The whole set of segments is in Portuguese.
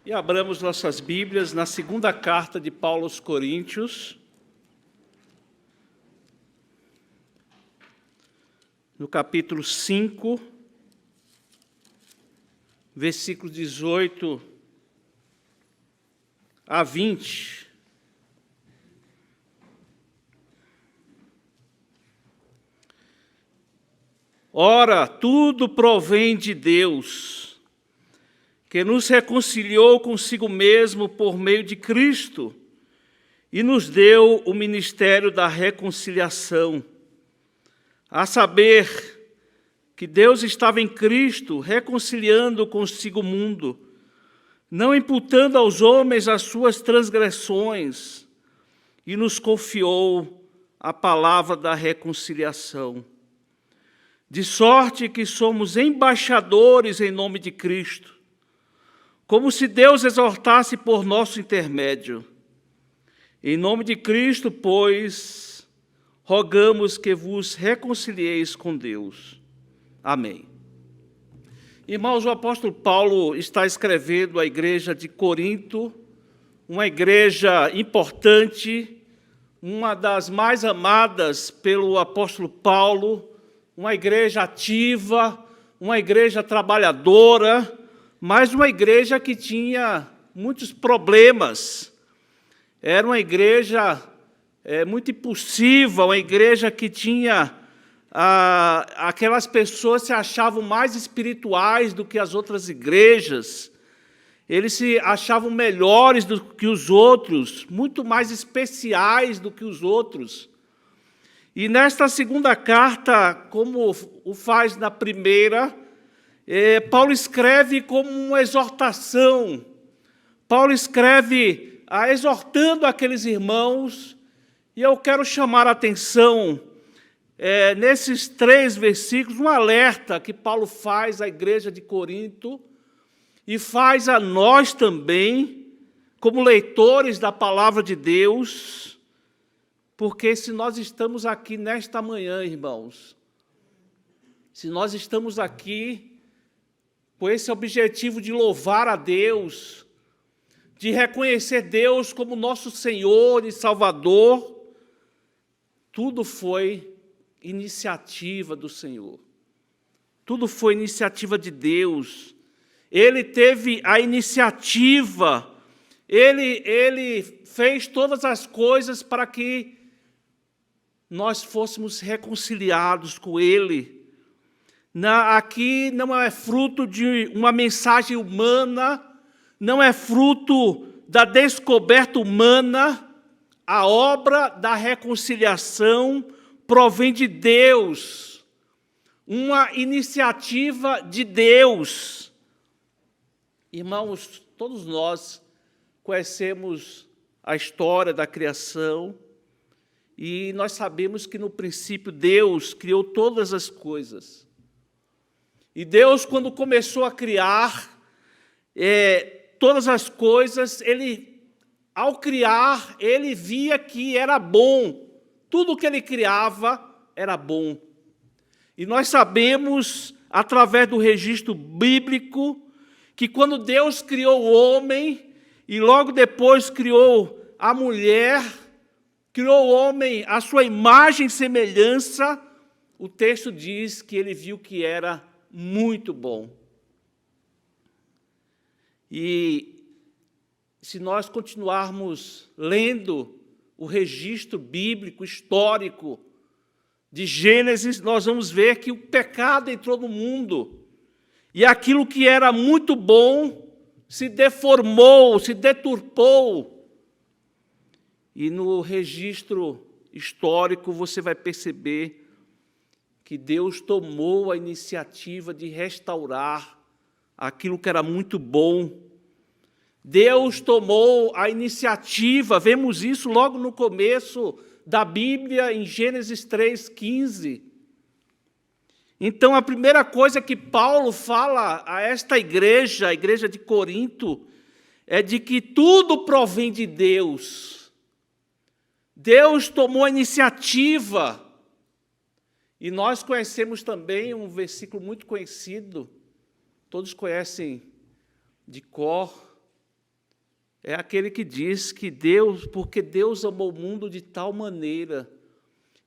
E abramos nossas Bíblias na segunda carta de Paulo aos Coríntios, no capítulo 5, versículos 18 a 20. Ora, tudo provém de Deus, que nos reconciliou consigo mesmo por meio de Cristo e nos deu o ministério da reconciliação, a saber, que Deus estava em Cristo reconciliando consigo o mundo, não imputando aos homens as suas transgressões, e nos confiou a palavra da reconciliação. De sorte que somos embaixadores em nome de Cristo, como se Deus exortasse por nosso intermédio. Em nome de Cristo, pois, rogamos que vos reconcilieis com Deus. Amém. Irmãos, o apóstolo Paulo está escrevendo à igreja de Corinto, uma igreja importante, uma das mais amadas pelo apóstolo Paulo, uma igreja ativa, uma igreja trabalhadora, mas uma igreja que tinha muitos problemas. Era uma igreja muito impulsiva, uma igreja que tinha... aquelas pessoas se achavam mais espirituais do que as outras igrejas. Eles se achavam melhores do que os outros, muito mais especiais do que os outros. E nesta segunda carta, como o faz na primeira, Paulo escreve como uma exortação. Paulo escreve exortando aqueles irmãos, e eu quero chamar a atenção, nesses 3 versículos, um alerta que Paulo faz à igreja de Corinto, e faz a nós também, como leitores da palavra de Deus, porque se nós estamos aqui nesta manhã, irmãos, se nós estamos aqui com esse objetivo de louvar a Deus, de reconhecer Deus como nosso Senhor e Salvador, tudo foi iniciativa do Senhor. Tudo foi iniciativa de Deus. Ele teve a iniciativa, Ele fez todas as coisas para que nós fôssemos reconciliados com Ele. Aqui não é fruto de uma mensagem humana, não é fruto da descoberta humana. A obra da reconciliação provém de Deus, uma iniciativa de Deus. Irmãos, todos nós conhecemos a história da criação e nós sabemos que no princípio Deus criou todas as coisas. E Deus, quando começou a criar todas as coisas, ao criar, Ele via que era bom. Tudo que Ele criava era bom. E nós sabemos, através do registro bíblico, que quando Deus criou o homem, e logo depois criou a mulher, criou o homem à sua imagem e semelhança, o texto diz que Ele viu que era muito bom. E se nós continuarmos lendo o registro bíblico, histórico, de Gênesis, nós vamos ver que o pecado entrou no mundo. E aquilo que era muito bom se deformou, se deturpou. E no registro histórico você vai perceber que Deus tomou a iniciativa de restaurar aquilo que era muito bom. Deus tomou a iniciativa, vemos isso logo no começo da Bíblia, em Gênesis 3:15. Então, a primeira coisa que Paulo fala a esta igreja, a igreja de Corinto, é de que tudo provém de Deus. Deus tomou a iniciativa. E nós conhecemos também um versículo muito conhecido, todos conhecem de cor, é aquele que diz que Deus, porque Deus amou o mundo de tal maneira,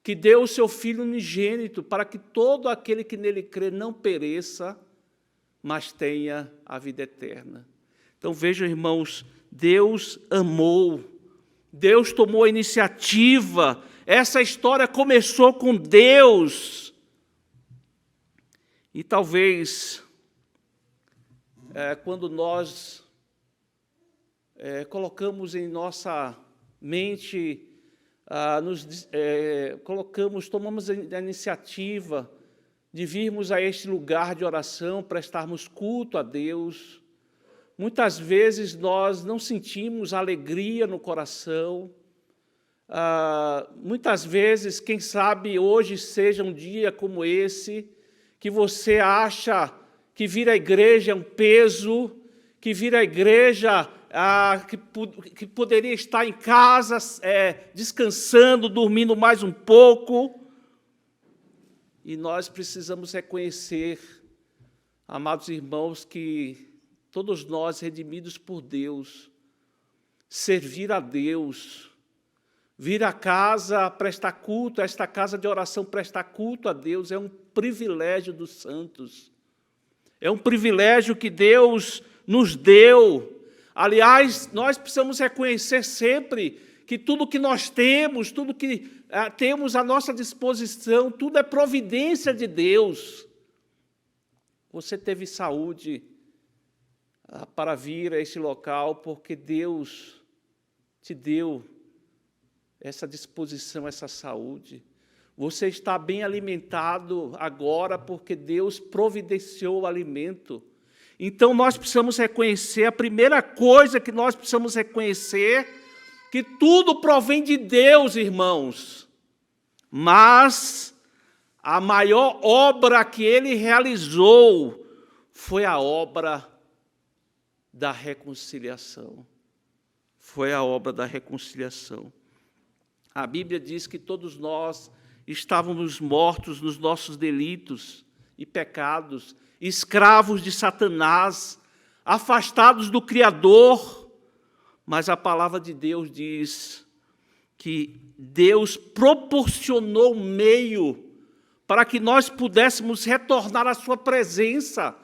que deu o seu Filho unigênito, para que todo aquele que nele crê não pereça, mas tenha a vida eterna. Então vejam, irmãos, Deus amou, Deus tomou a iniciativa, essa história começou com Deus. E talvez, quando nós colocamos em nossa mente, tomamos a iniciativa de virmos a este lugar de oração, prestarmos culto a Deus, muitas vezes nós não sentimos alegria no coração. Muitas vezes, quem sabe hoje seja um dia como esse, que você acha que vir à igreja é um peso, que vir à igreja que poderia estar em casa descansando, dormindo mais um pouco. E nós precisamos reconhecer, amados irmãos, que todos nós, redimidos por Deus, servir a Deus, vir à casa, prestar culto, a esta casa de oração, prestar culto a Deus, é um privilégio dos santos. É um privilégio que Deus nos deu. Aliás, nós precisamos reconhecer sempre que tudo que nós temos, tudo que temos à nossa disposição, tudo é providência de Deus. Você teve saúde para vir a este local porque Deus te deu essa disposição, essa saúde. Você está bem alimentado agora porque Deus providenciou o alimento. Então, nós precisamos reconhecer, a primeira coisa que nós precisamos reconhecer, que tudo provém de Deus, irmãos. Mas a maior obra que Ele realizou foi a obra da reconciliação. Foi a obra da reconciliação. A Bíblia diz que todos nós estávamos mortos nos nossos delitos e pecados, escravos de Satanás, afastados do Criador, mas a palavra de Deus diz que Deus proporcionou um meio para que nós pudéssemos retornar à sua presença,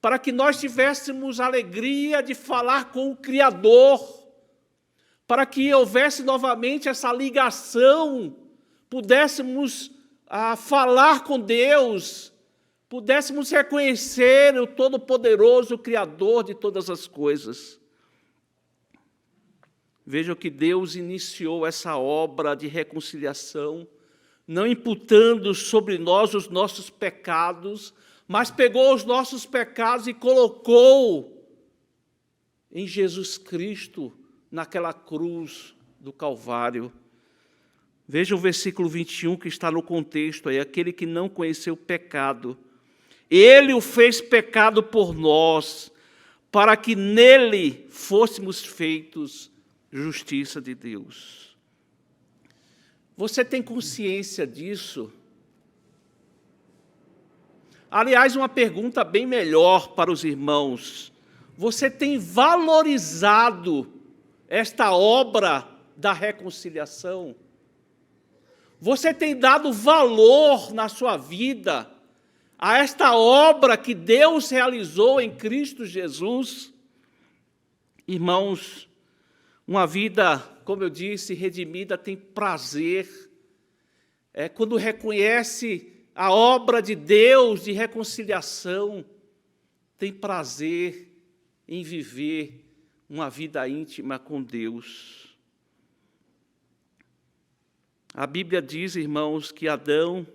para que nós tivéssemos a alegria de falar com o Criador, para que houvesse novamente essa ligação, pudéssemos falar com Deus, pudéssemos reconhecer o Todo-Poderoso, o Criador de todas as coisas. Vejam que Deus iniciou essa obra de reconciliação, não imputando sobre nós os nossos pecados, mas pegou os nossos pecados e colocou em Jesus Cristo, naquela cruz do Calvário. Veja o versículo 21 que está no contexto aí, aquele que não conheceu o pecado. Ele o fez pecado por nós, para que nele fôssemos feitos justiça de Deus. Você tem consciência disso? Aliás, uma pergunta bem melhor para os irmãos. Você tem valorizado esta obra da reconciliação? Você tem dado valor na sua vida a esta obra que Deus realizou em Cristo Jesus? Irmãos, uma vida, como eu disse, redimida tem prazer. Quando reconhece a obra de Deus de reconciliação, tem prazer em viver uma vida íntima com Deus. A Bíblia diz, irmãos, que Adão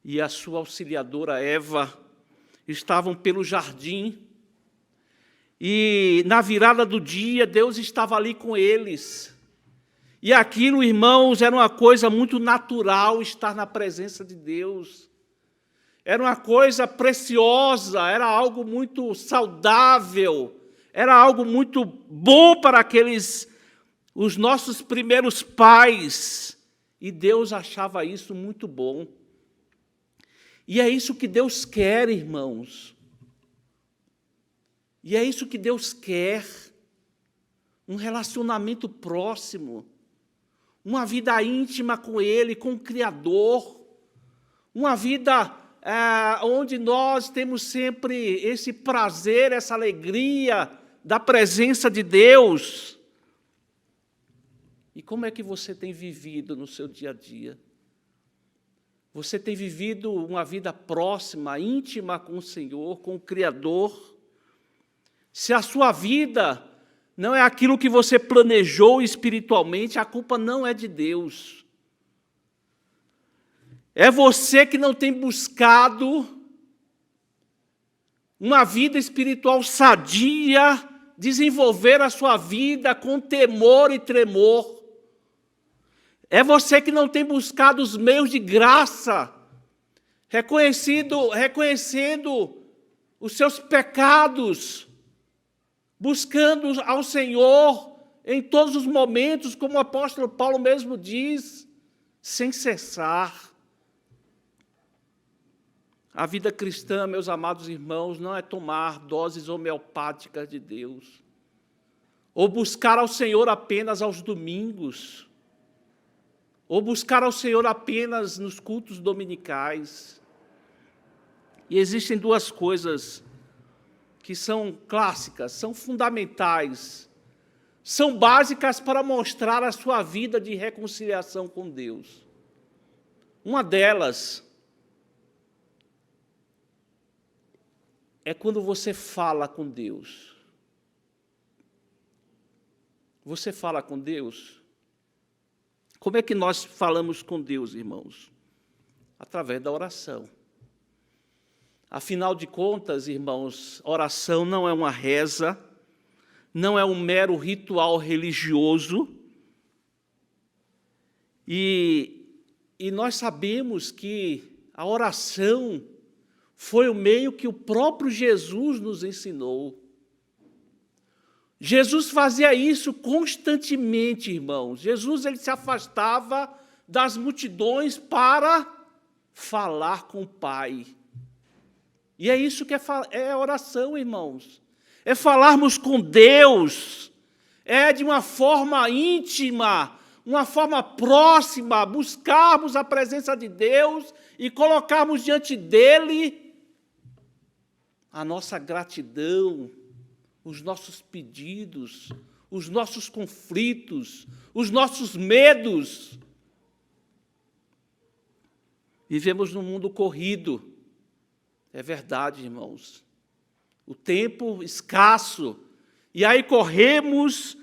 e a sua auxiliadora Eva estavam pelo jardim e na virada do dia Deus estava ali com eles. E aquilo, irmãos, era uma coisa muito natural estar na presença de Deus. Era uma coisa preciosa, era algo muito saudável, era algo muito bom para os nossos primeiros pais. E Deus achava isso muito bom. E é isso que Deus quer, irmãos. E é isso que Deus quer. um relacionamento próximo, uma vida íntima com Ele, com o Criador, uma vida onde nós temos sempre esse prazer, essa alegria da presença de Deus. E como é que você tem vivido no seu dia a dia? Você tem vivido uma vida próxima, íntima com o Senhor, com o Criador? Se a sua vida não é aquilo que você planejou espiritualmente, a culpa não é de Deus. É você que não tem buscado uma vida espiritual sadia, desenvolver a sua vida com temor e tremor. É você que não tem buscado os meios de graça, reconhecendo os seus pecados, buscando ao Senhor em todos os momentos, como o apóstolo Paulo mesmo diz, sem cessar. A vida cristã, meus amados irmãos, não é tomar doses homeopáticas de Deus, ou buscar ao Senhor apenas aos domingos, ou buscar ao Senhor apenas nos cultos dominicais. E existem duas coisas que são clássicas, são fundamentais, são básicas para mostrar a sua vida de reconciliação com Deus. Uma delas é quando você fala com Deus. Você fala com Deus? Como é que nós falamos com Deus, irmãos? Através da oração. Afinal de contas, irmãos, oração não é uma reza, não é um mero ritual religioso. E nós sabemos que a oração foi o meio que o próprio Jesus nos ensinou. Jesus fazia isso constantemente, irmãos. Jesus ele se afastava das multidões para falar com o Pai. E é isso que é oração, irmãos. É falarmos com Deus, é de uma forma íntima, uma forma próxima, buscarmos a presença de Deus e colocarmos diante dEle a nossa gratidão, os nossos pedidos, os nossos conflitos, os nossos medos. Vivemos num mundo corrido, é verdade, irmãos. O tempo escasso, e aí corremos,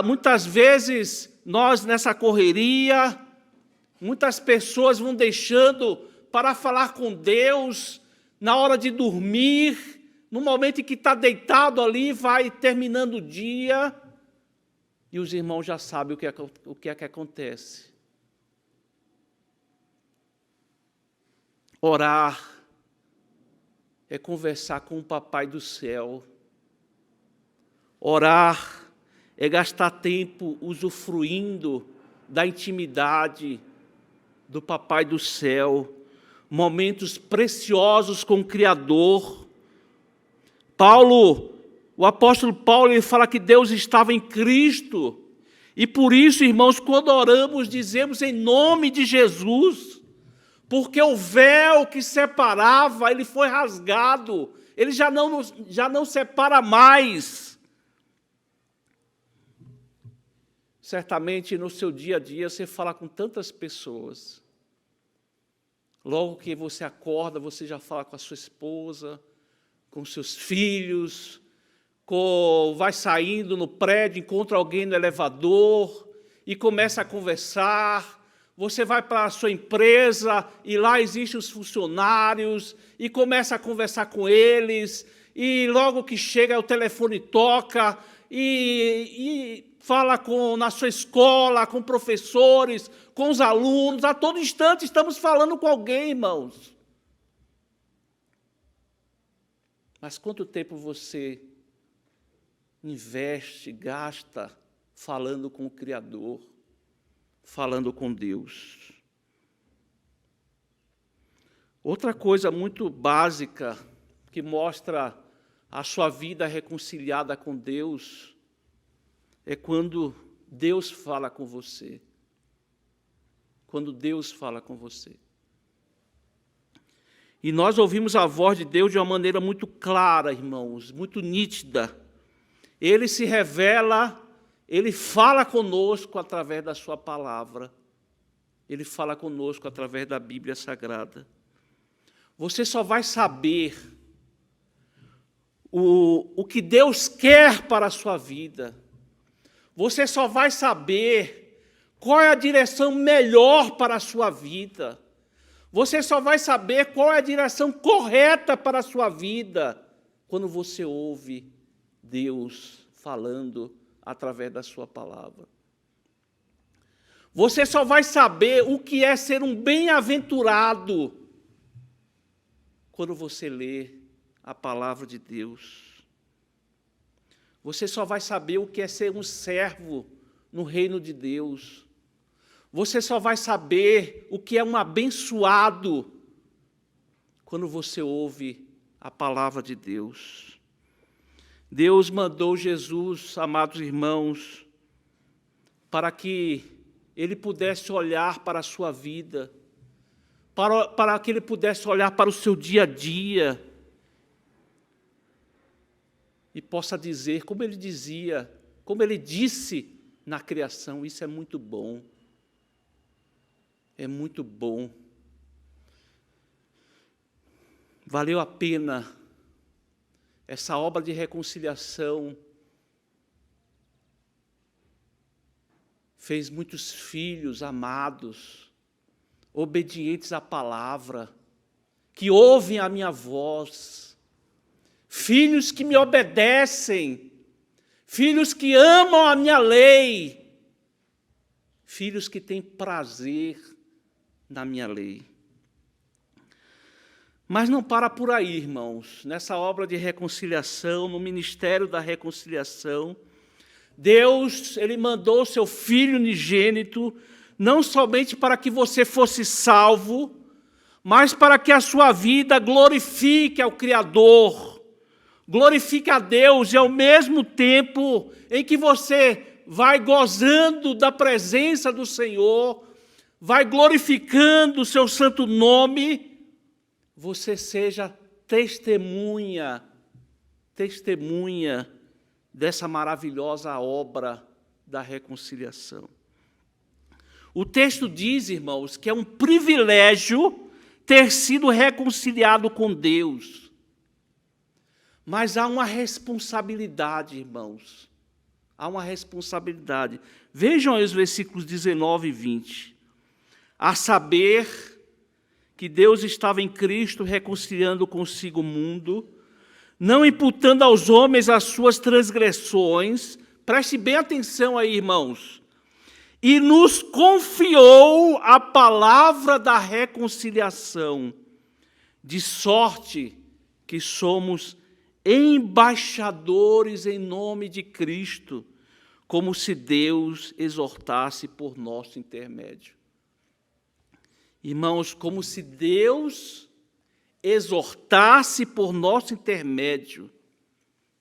muitas vezes nós nessa correria, muitas pessoas vão deixando para falar com Deus na hora de dormir, no momento em que está deitado ali, vai terminando o dia, e os irmãos já sabem o que é que acontece. Orar é conversar com o Papai do céu. Orar é gastar tempo usufruindo da intimidade do Papai do céu, momentos preciosos com o Criador. O apóstolo Paulo, ele fala que Deus estava em Cristo, e por isso, irmãos, quando oramos, dizemos em nome de Jesus, porque o véu que separava, ele foi rasgado, ele já não separa mais. Certamente, no seu dia a dia, você fala com tantas pessoas. Logo que você acorda, você já fala com a sua esposa, com seus filhos, vai saindo no prédio, encontra alguém no elevador e começa a conversar. Você vai para a sua empresa e lá existem os funcionários e começa a conversar com eles, e logo que chega o telefone toca e fala na sua escola, com professores, com os alunos. A todo instante estamos falando com alguém, irmãos. Mas quanto tempo você investe, gasta, falando com o Criador, falando com Deus? Outra coisa muito básica que mostra a sua vida reconciliada com Deus é quando Deus fala com você. Quando Deus fala com você. E nós ouvimos a voz de Deus de uma maneira muito clara, irmãos, muito nítida. Ele se revela, Ele fala conosco através da sua palavra. Ele fala conosco através da Bíblia Sagrada. Você só vai saber o que Deus quer para a sua vida. Você só vai saber qual é a direção melhor para a sua vida. Você só vai saber qual é a direção correta para a sua vida quando você ouve Deus falando através da sua palavra. Você só vai saber o que é ser um bem-aventurado quando você lê a palavra de Deus. Você só vai saber o que é ser um servo no reino de Deus. Você só vai saber o que é um abençoado quando você ouve a palavra de Deus. Deus mandou Jesus, amados irmãos, para que Ele pudesse olhar para a sua vida, para que Ele pudesse olhar para o seu dia a dia e possa dizer, como Ele dizia, como Ele disse na criação, isso é muito bom. É muito bom. Valeu a pena essa obra de reconciliação. Fez muitos filhos amados, obedientes à palavra, que ouvem a minha voz, filhos que me obedecem, filhos que amam a minha lei, filhos que têm prazer na minha lei. Mas não para por aí, irmãos. Nessa obra de reconciliação, no ministério da reconciliação, Deus, Ele mandou o seu Filho unigênito, não somente para que você fosse salvo, mas para que a sua vida glorifique ao Criador, glorifique a Deus, e ao mesmo tempo em que você vai gozando da presença do Senhor, vai glorificando o seu santo nome, você seja testemunha dessa maravilhosa obra da reconciliação. O texto diz, irmãos, que é um privilégio ter sido reconciliado com Deus. Mas há uma responsabilidade, irmãos. Há uma responsabilidade. Vejam aí os versículos 19 e 20. A saber que Deus estava em Cristo reconciliando consigo o mundo, não imputando aos homens as suas transgressões. Preste bem atenção aí, irmãos. E nos confiou a palavra da reconciliação, de sorte que somos embaixadores em nome de Cristo, como se Deus exortasse por nosso intermédio. Irmãos, como se Deus exortasse por nosso intermédio.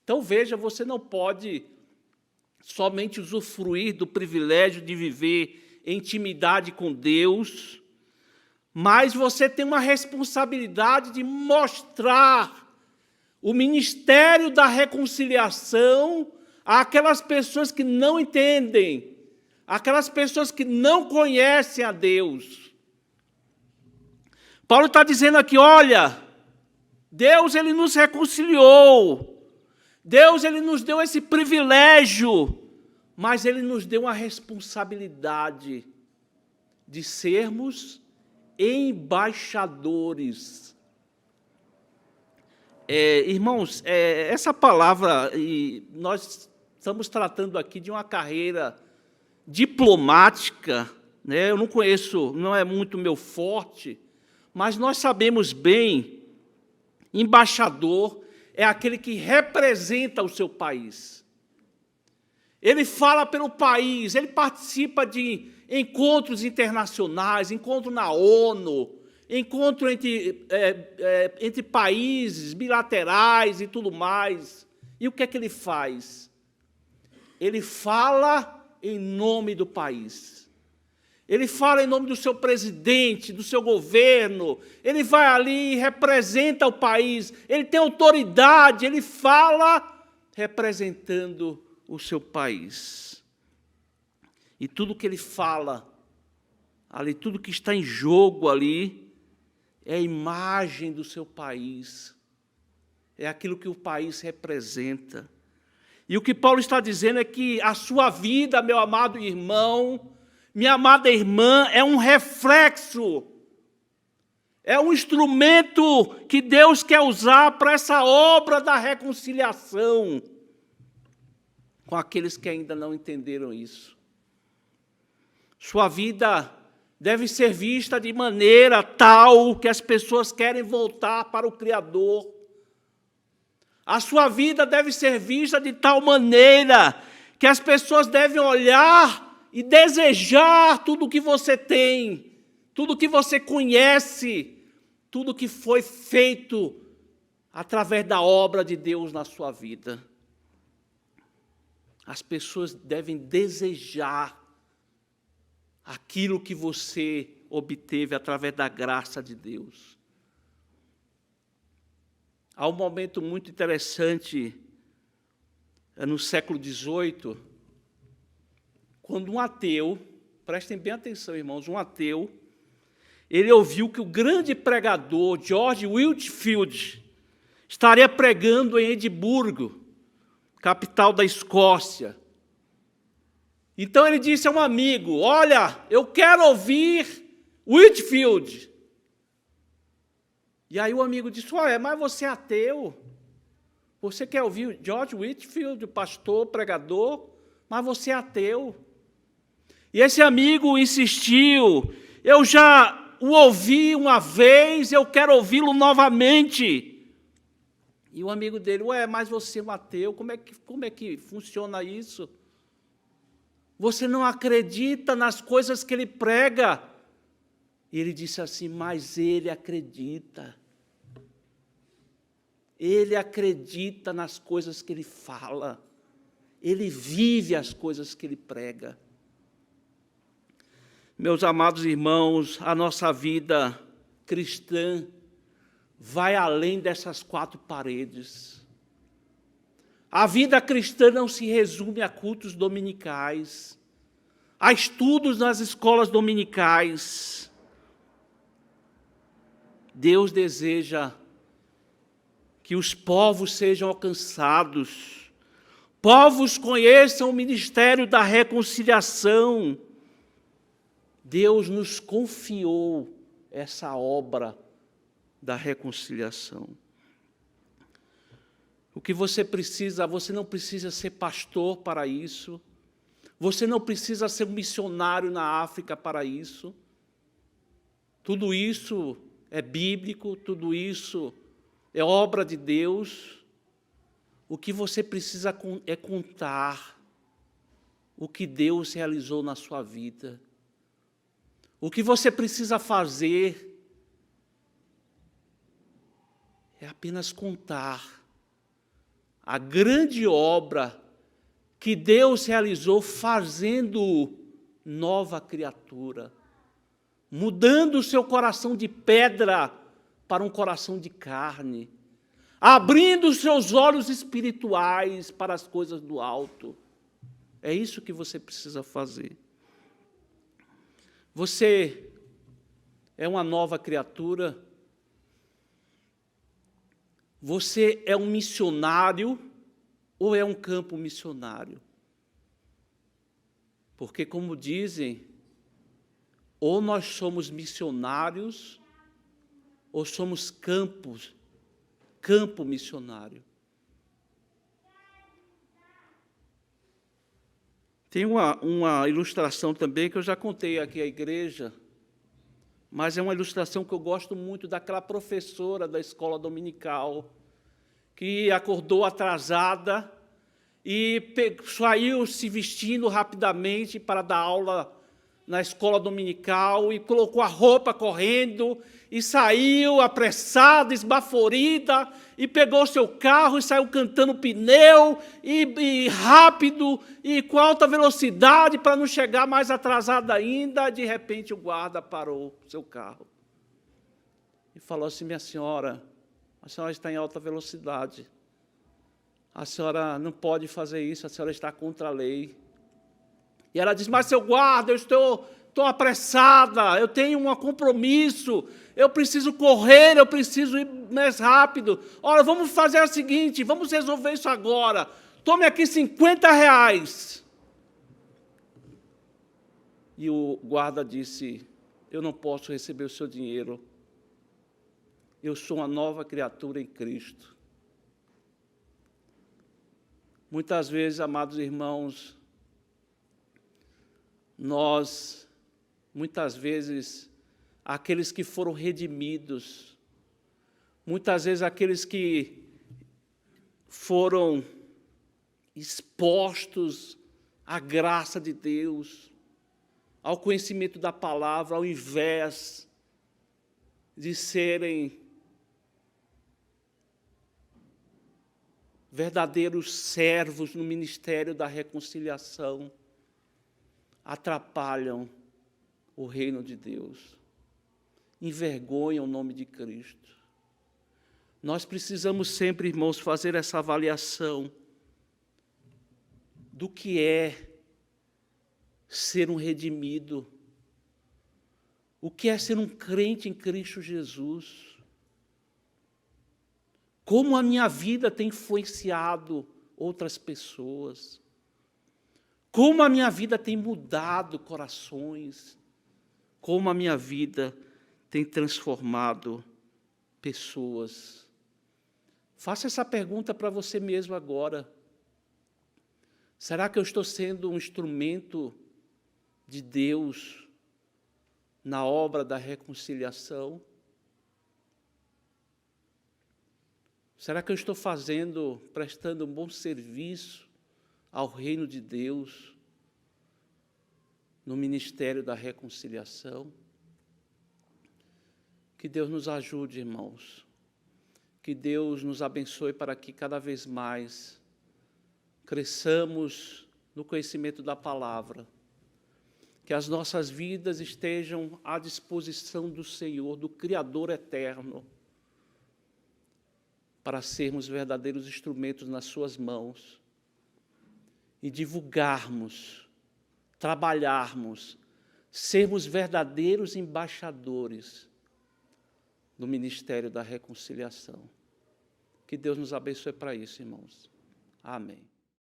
Então veja, você não pode somente usufruir do privilégio de viver em intimidade com Deus, mas você tem uma responsabilidade de mostrar o ministério da reconciliação àquelas pessoas que não entendem, àquelas pessoas que não conhecem a Deus. Paulo está dizendo aqui, olha, Deus, Ele nos reconciliou, Deus, Ele nos deu esse privilégio, mas Ele nos deu uma responsabilidade de sermos embaixadores. Irmãos, essa palavra, nós estamos tratando aqui de uma carreira diplomática, né? Eu não conheço, não é muito meu forte, mas nós sabemos bem, embaixador é aquele que representa o seu país. Ele fala pelo país, ele participa de encontros internacionais, encontro na ONU, encontro entre países bilaterais e tudo mais. E o que é que ele faz? ele fala em nome do país. Ele fala em nome do seu presidente, do seu governo. Ele vai ali e representa o país. Ele tem autoridade, ele fala representando o seu país. E tudo que ele fala ali, tudo que está em jogo ali, é a imagem do seu país. É aquilo que o país representa. E o que Paulo está dizendo é que a sua vida, meu amado irmão, minha amada irmã, é um reflexo, é um instrumento que Deus quer usar para essa obra da reconciliação com aqueles que ainda não entenderam isso. Sua vida deve ser vista de maneira tal que as pessoas querem voltar para o Criador. A sua vida deve ser vista de tal maneira que as pessoas devem olhar e desejar tudo o que você tem, tudo o que você conhece, tudo o que foi feito através da obra de Deus na sua vida. As pessoas devem desejar aquilo que você obteve através da graça de Deus. Há um momento muito interessante, no século XVIII, quando um ateu, prestem bem atenção, irmãos, um ateu, ele ouviu que o grande pregador, George Whitefield, estaria pregando em Edimburgo, capital da Escócia. Então ele disse a um amigo, olha, eu quero ouvir Whitefield. E aí o amigo disse, olha, mas você é ateu, você quer ouvir George Whitefield, pastor, pregador, mas você é ateu. E esse amigo insistiu, eu já o ouvi uma vez, eu quero ouvi-lo novamente. E o amigo dele, ué, mas você é um ateu, como é que funciona isso? Você não acredita nas coisas que ele prega. E ele disse assim, mas ele acredita. Ele acredita nas coisas que ele fala. Ele vive as coisas que ele prega. Meus amados irmãos, a nossa vida cristã vai além dessas quatro paredes. A vida cristã não se resume a cultos dominicais, a estudos nas escolas dominicais. Deus deseja que os povos sejam alcançados, povos conheçam o ministério da reconciliação. Deus nos confiou essa obra da reconciliação. O que você não precisa ser pastor para isso, você não precisa ser um missionário na África para isso. Tudo isso é bíblico, tudo isso é obra de Deus. O que você precisa é contar o que Deus realizou na sua vida. O que você precisa fazer é apenas contar a grande obra que Deus realizou fazendo nova criatura, mudando o seu coração de pedra para um coração de carne, abrindo os seus olhos espirituais para as coisas do alto. É isso que você precisa fazer. Você é uma nova criatura. Você é um missionário ou é um campo missionário? Porque, como dizem, ou nós somos missionários ou somos campo missionário. Tem uma ilustração também que eu já contei aqui à igreja, mas é uma ilustração que eu gosto muito daquela professora da escola dominical que acordou atrasada e saiu se vestindo rapidamente para dar aula na escola dominical e colocou a roupa correndo e saiu apressada, esbaforida, e pegou seu carro e saiu cantando pneu e rápido e com alta velocidade para não chegar mais atrasada ainda. De repente o guarda parou seu carro e falou assim: minha senhora, a senhora está em alta velocidade, a senhora não pode fazer isso, a senhora está contra a lei. E ela diz: mas, seu guarda, eu estou apressada, eu tenho um compromisso, eu preciso correr, eu preciso ir mais rápido. Olha, vamos fazer o seguinte, vamos resolver isso agora. Tome aqui R$50. E o guarda disse: eu não posso receber o seu dinheiro. Eu sou uma nova criatura em Cristo. Muitas vezes, amados irmãos, muitas vezes, aqueles que foram redimidos, muitas vezes aqueles que foram expostos à graça de Deus, ao conhecimento da palavra, ao invés de serem verdadeiros servos no ministério da reconciliação, atrapalham o reino de Deus, envergonham o nome de Cristo. Nós precisamos sempre, irmãos, fazer essa avaliação do que é ser um redimido, o que é ser um crente em Cristo Jesus, como a minha vida tem influenciado outras pessoas, como a minha vida tem mudado corações, como a minha vida tem transformado pessoas. Faça essa pergunta para você mesmo agora. Será que eu estou sendo um instrumento de Deus na obra da reconciliação? Será que eu estou prestando um bom serviço ao reino de Deus no ministério da reconciliação? Que Deus nos ajude, irmãos. Que Deus nos abençoe para que cada vez mais cresçamos no conhecimento da palavra. Que as nossas vidas estejam à disposição do Senhor, do Criador eterno, para sermos verdadeiros instrumentos nas suas mãos e divulgarmos, trabalharmos, sermos verdadeiros embaixadores do ministério da reconciliação. Que Deus nos abençoe para isso, irmãos. Amém.